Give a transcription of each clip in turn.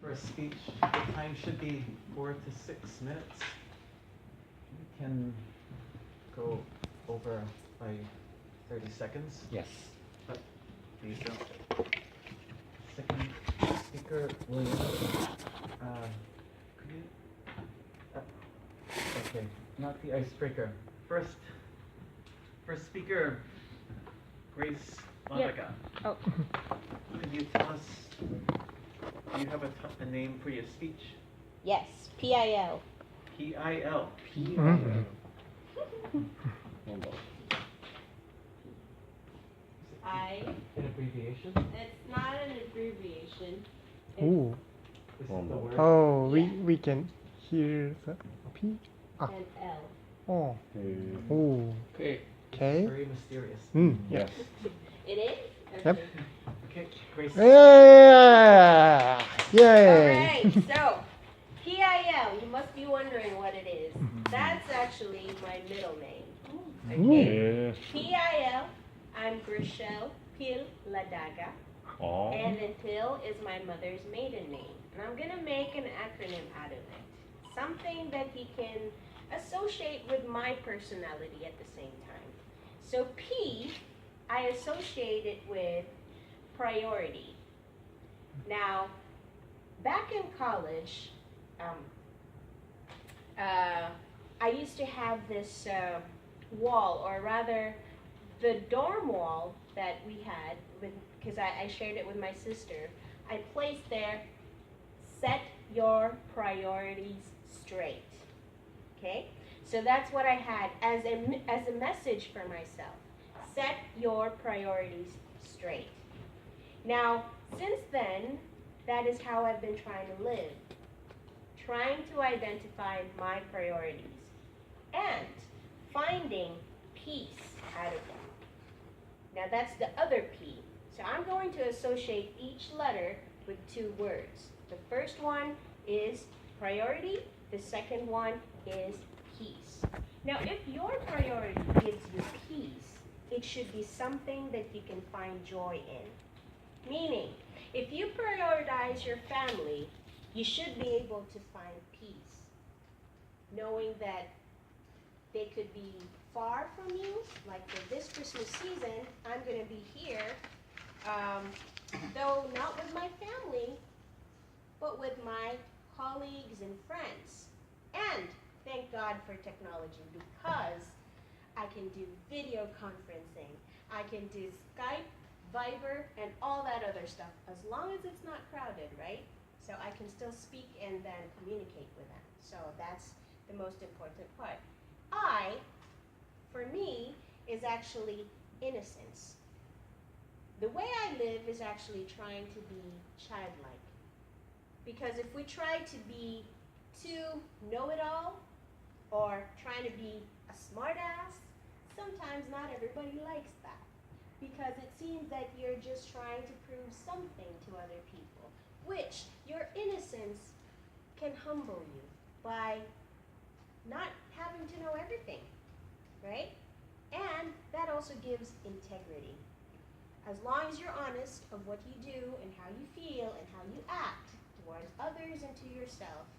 For a speech, the time should be 4 to 6 minutes. You can go over by 30 seconds. Yes. But please don't. Second speaker, William. Could you? Okay, not the icebreaker. First speaker, Grace Monica. Oh. Could you tell us? Do you have a name for your speech? Yes, PIL. PIL. Mm-hmm. An abbreviation? It's not an abbreviation. Ooh. Is it the word? Oh, Yeah. we can hear the P. Ah. An L. Oh. Ooh. Okay. Okay. Very mysterious. Yes. It is? Yep. Okay, Grace. Yeah. Yay. Alright, so PIL, you must be wondering what it is. That's actually my middle name. Okay. PIL, I'm Grishel Pil Ladaga. Oh. And then PIL is my mother's maiden name. And I'm going to make an acronym out of it. Something that he can associate with my personality at the same time. So P, I associate it with priority. Now, back in college, I used to have this wall, or rather the dorm wall that we had, because I shared it with my sister. I placed there, set your priorities straight. Okay? So that's what I had as a message for myself. Set your priorities straight. Now, since then, that is how I've been trying to live. Trying to identify my priorities and finding peace out of them. Now that's the other P. So I'm going to associate each letter with 2 words. The first one is priority. The second one is peace. Now if your priority gives you peace, it should be something that you can find joy in. Meaning, if you prioritize your family, you should be able to find peace, knowing that they could be far from you. Like for this Christmas season, I'm going to be here, though not with my family, but with my colleagues and friends. And thank God for technology, because I can do video conferencing, I can do Skype, Viber, and all that other stuff, as long as it's not crowded, right? So I can still speak and then communicate with them. So that's the most important part. I, for me, is actually innocence. The way I live is actually trying to be childlike. Because if we try to be too know-it-all or trying to be a smart-ass, sometimes not everybody likes that. Because it seems that you're just trying to prove something to other people, which your innocence can humble you by not having to know everything, right? And that also gives integrity. As long as you're honest of what you do and how you feel and how you act towards others and to yourself,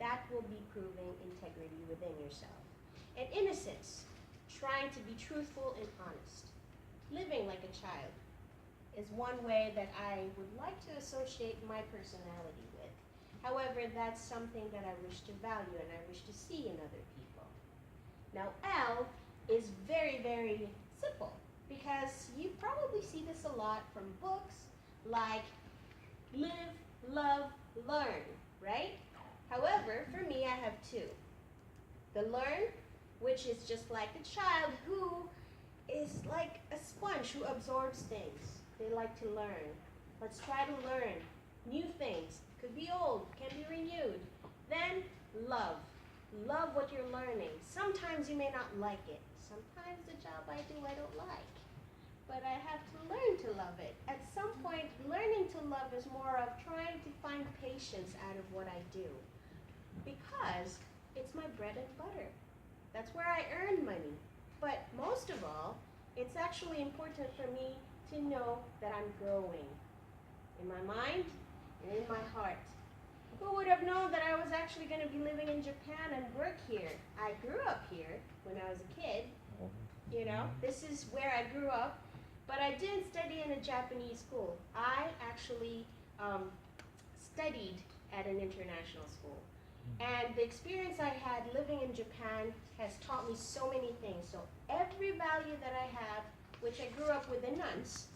that will be proving integrity within yourself. And innocence, trying to be truthful and honest, living like a child, is one way that I would like to associate my personality with. However, that's something that I wish to value and I wish to see in other people. Now, L is very, very simple, because you probably see this a lot from books like live, love, learn, right? However, for me, I have 2. The learn, which is just like a child who is like a sponge who absorbs things. They like to learn. Let's try to learn new things. Could be old, can be renewed. Then love. Love what you're learning. Sometimes you may not like it. Sometimes the job I do I don't like. But I have to learn to love it. At some point, learning to love is more of trying to find patience out of what I do. Because it's my bread and butter. That's where I earn money. But most of all, it's actually important for me to know that I'm growing in my mind and in my heart. Who would have known that I was actually going to be living in Japan and work here? I grew up here when I was a kid. You know, this is where I grew up, but I didn't study in a Japanese school. I actually studied at an international school. And the experience I had living in Japan has taught me so many things. So every value that I have, which I grew up with the nuns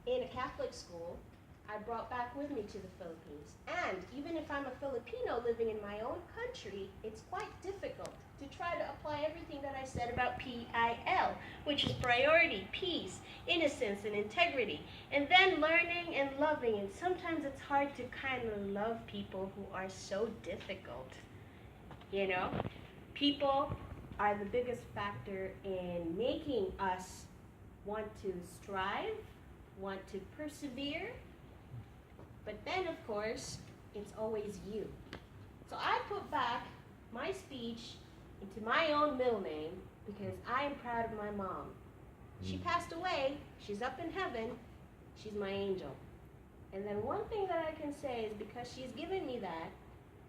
in a Catholic school, I brought back with me to the Philippines. And even if I'm a Filipino living in my own country, it's quite difficult to try to apply everything that I said about PIL, which is priority, peace, innocence, and integrity. And then learning and loving. And sometimes it's hard to kind of love people who are so difficult. You know, people are the biggest factor in making us want to strive, want to persevere. But then, of course, it's always you. So I put back my speech into my own middle name because I am proud of my mom. She passed away. She's up in heaven. She's my angel. And then one thing that I can say is because she's given me that,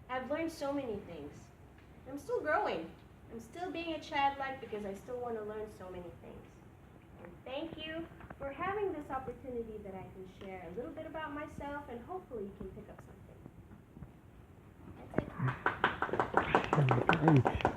I've learned so many things. I'm still growing. I'm still being a childlike because I still want to learn so many things. And thank you for having this opportunity that I can share a little bit about myself, and hopefully you can pick up something. That's it. Right.